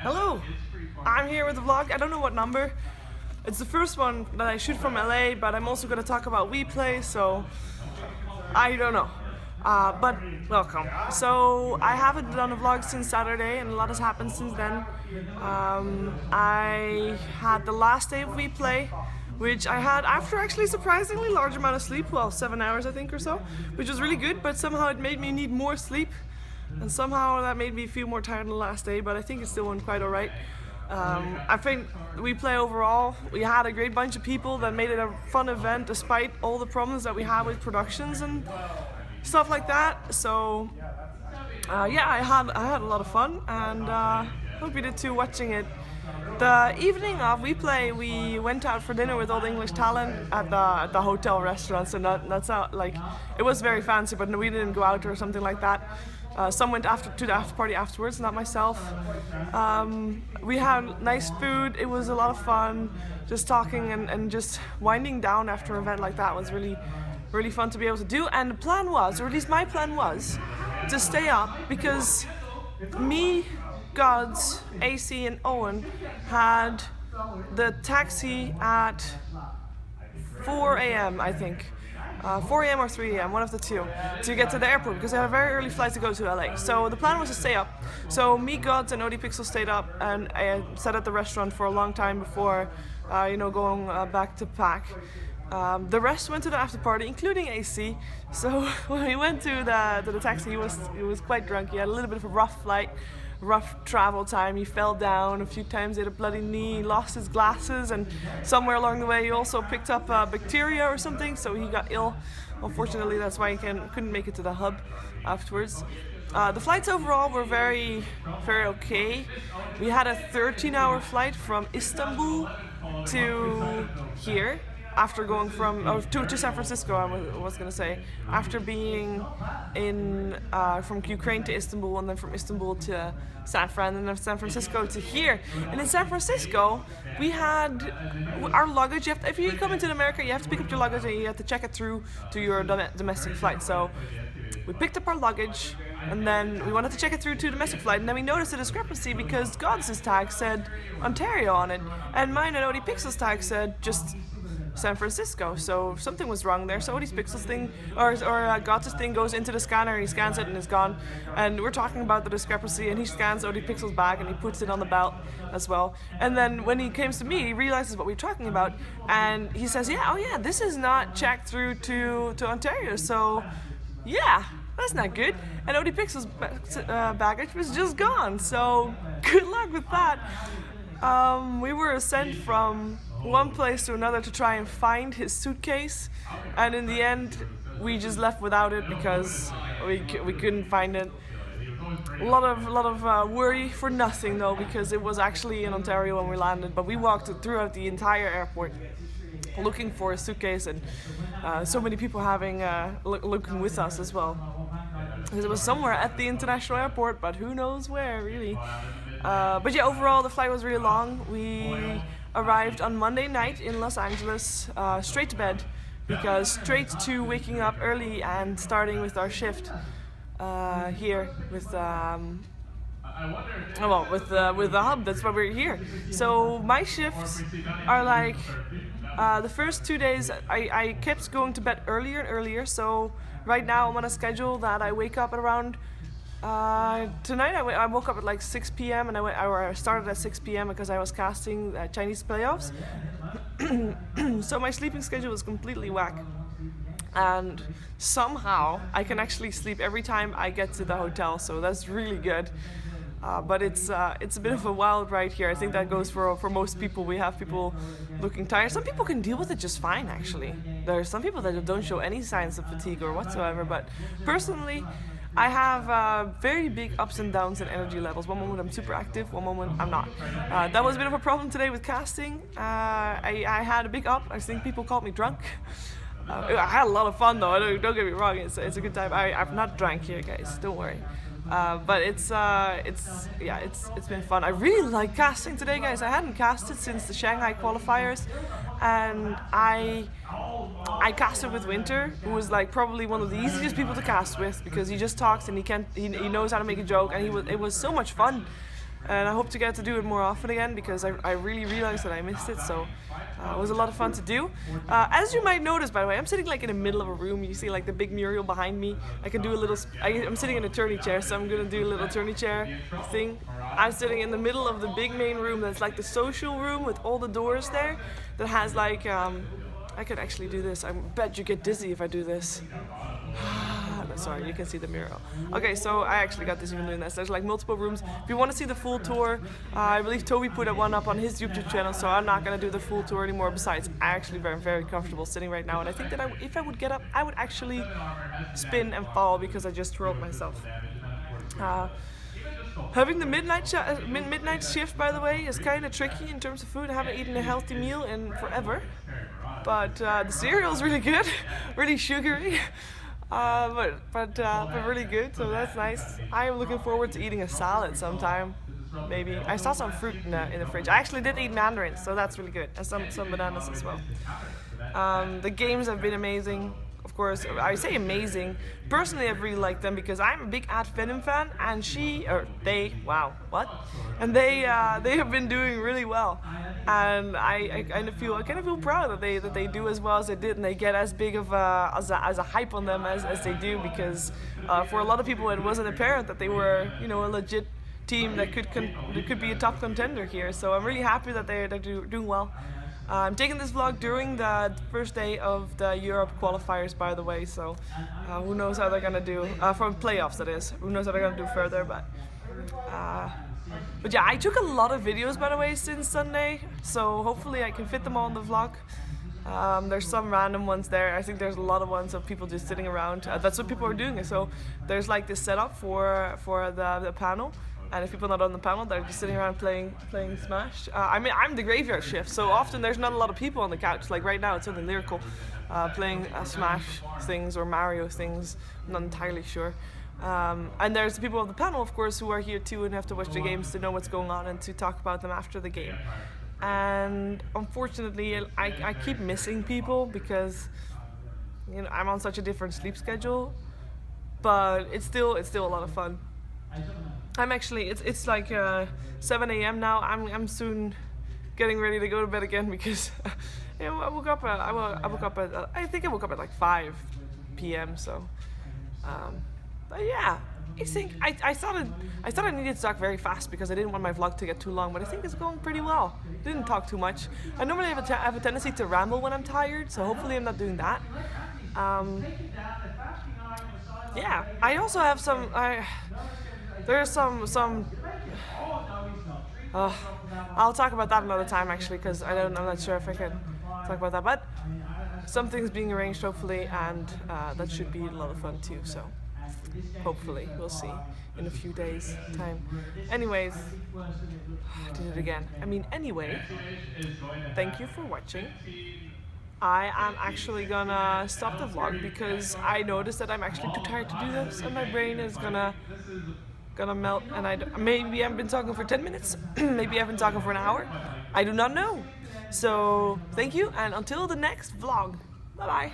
Hello, I'm here with the vlog. I don't know what number. It's the first one that I shoot from LA, but I'm also going to talk about WePlay, so I don't know. But welcome. So I haven't done a vlog since Saturday, and a lot has happened since then. I had the last day of WePlay, which I had after actually surprisingly large amount of sleep, well 7 hours I think or so, which was really good, but somehow it made me need more sleep. And somehow that made me feel more tired on the last day, but I think it still went quite alright. I think WePlay overall, we had a great bunch of people that made it a fun event despite all the problems that we had with productions and stuff like that. So yeah, I had a lot of fun, and hope you did too watching it. The evening of WePlay, we went out for dinner with all the English talent at the hotel restaurant. So that's how, like, it was very fancy, but we didn't go out or something like that. Some went to the after party afterwards, not myself. We had nice food. It was a lot of fun. Just talking and just winding down after an event like that was really fun to be able to do. And the plan was, or at least my plan was, to stay up because me, Gods, AC and Owen had the taxi at 4 a.m. I think. 4 a.m. or 3 a.m., one of the two, to get to the airport because I had a very early flight to go to LA. So the plan was to stay up. So me, Gods, and ODPixel stayed up, and I sat at the restaurant for a long time before, going back to pack. The rest went to the after party, including AC. So when we went to the taxi, he was quite drunk. He had a little bit of a rough flight. Rough travel time. He fell down a few times, he had a bloody knee, lost his glasses, and somewhere along the way he also picked up bacteria or something, so he got ill. Unfortunately, that's why he couldn't make it to the hub afterwards. The flights overall were very okay. We had a 13-hour flight from Istanbul to here, after going to San Francisco, I was going to say, after being from Ukraine to Istanbul, and then from Istanbul to San Fran, and then San Francisco to here. And in San Francisco, we had our luggage. If you come into America, you have to pick up your luggage and you have to check it through to your domestic flight. So we picked up our luggage, and then we wanted to check it through to domestic flight, and then we noticed a discrepancy because Gods' tag said Ontario on it, and mine and ODPixel's tag said just San Francisco, so something was wrong there. So ODPixel's thing or Gods' thing goes into the scanner and he scans it and it's gone. And we're talking about the discrepancy, and he scans ODPixel's bag and he puts it on the belt as well. And then when he comes to me, he realizes what we're talking about, and he says, "Yeah, this is not checked through to Ontario, so yeah, that's not good." And ODPixel's baggage was just gone, so good luck with that. We were sent from one place to another to try and find his suitcase, and in the end we just left without it because we couldn't find it. A lot of worry for nothing though, because it was actually in Ontario when we landed, but we walked throughout the entire airport looking for a suitcase, and so many people looking with us as well, because it was somewhere at the international airport, but who knows where really. But yeah, overall the flight was really long. We arrived on Monday night in Los Angeles, straight to bed, because straight to waking up early and starting with our shift here with with the hub. That's why we're here. So my shifts are like the first 2 days I kept going to bed earlier and earlier. So right now I'm on a schedule that I wake up at around tonight I woke up at like 6 p.m. and I started at 6 p.m. because I was casting Chinese playoffs. So my sleeping schedule was completely whack, and somehow I can actually sleep every time I get to the hotel, so that's really good. But it's a bit of a wild ride here. I think that goes for most people. We have people looking tired. Some people can deal with it just fine, actually. There are some people that don't show any signs of fatigue or whatsoever, but personally I have very big ups and downs in energy levels. One moment I'm super active, one moment I'm not. That was a bit of a problem today with casting. I had a big up. I think people called me drunk. I had a lot of fun though, don't get me wrong, it's a good time. I'm not drunk here, guys, don't worry. But it's been fun. I really like casting today, guys. I hadn't casted since the Shanghai qualifiers, and I casted with Winter, who was like probably one of the easiest people to cast with, because he just talks and he knows how to make a joke, and it was so much fun. and I hope to get to do it more often again because I really realized that I missed it. So it was a lot of fun to do. As you might notice, by the way, I'm sitting like in the middle of a room. You see like the big mural behind me. I can do a little. I'm sitting in a tourney chair, so I'm gonna do a little tourney chair thing. I'm sitting in the middle of the big main room that's like the social room with all the doors there. That has like I could actually do this. I bet you get dizzy if I do this. Sorry, you can see the mural. Okay, so I actually got this even doing this. There's like multiple rooms. If you want to see the full tour, I believe Toby put one up on his YouTube channel, so I'm not gonna do the full tour anymore. Besides, I actually very, very comfortable sitting right now, and I think that if I would get up, I would actually spin and fall because I just rolled myself. Having the midnight shift, by the way, is kind of tricky in terms of food. I haven't eaten a healthy meal in forever, but the cereal is really good, really sugary. But really good, so that's nice. I am looking forward to eating a salad sometime. Maybe I saw some fruit in the fridge. I actually did eat mandarins, so that's really good, and some bananas as well. The games have been amazing. Of course, I say amazing. Personally, I've really liked them because I'm a big Ad Venom fan, and they have been doing really well, and I kind of feel proud that they do as well as they did, and they get as big of a hype on them as they do, because for a lot of people it wasn't apparent that they were a legit team that could be a top contender here. So I'm really happy that they're doing well. I'm taking this vlog during the first day of the Europe qualifiers, by the way, so who knows how they're gonna do, from playoffs that is, who knows how they're gonna do further, but yeah, I took a lot of videos, by the way, since Sunday, so hopefully I can fit them all in the vlog. There's some random ones there. I think there's a lot of ones of people just sitting around. That's what people are doing, so there's like this setup for the panel. And if people are not on the panel, they're just sitting around playing Smash. I mean, I'm the graveyard shift, so often there's not a lot of people on the couch. Like right now, it's only Lyrical playing Smash things or Mario things. I'm not entirely sure. And there's the people on the panel, of course, who are here too and have to watch the games to know what's going on and to talk about them after the game. And unfortunately, I keep missing people because I'm on such a different sleep schedule. But it's still a lot of fun. I'm actually, it's like 7 a.m. now. I'm soon getting ready to go to bed again because I woke up at I think I woke up at like 5 p.m. So, but yeah, I thought I needed to talk very fast because I didn't want my vlog to get too long. But I think it's going pretty well. Didn't talk too much. I normally have a tendency to ramble when I'm tired, so hopefully I'm not doing that. Yeah, I also have some. There's some. I'll talk about that another time actually, because I'm not sure if I can talk about that. But something's being arranged hopefully, and that should be a lot of fun too. So hopefully we'll see in a few days' time. Anyways, I did it again. Anyway, thank you for watching. I am actually gonna stop the vlog because I noticed that I'm actually too tired to do this, and my brain is gonna melt, and maybe I've been talking for 10 minutes, maybe I've been talking for an hour, I do not know. So thank you, and until the next vlog, bye bye.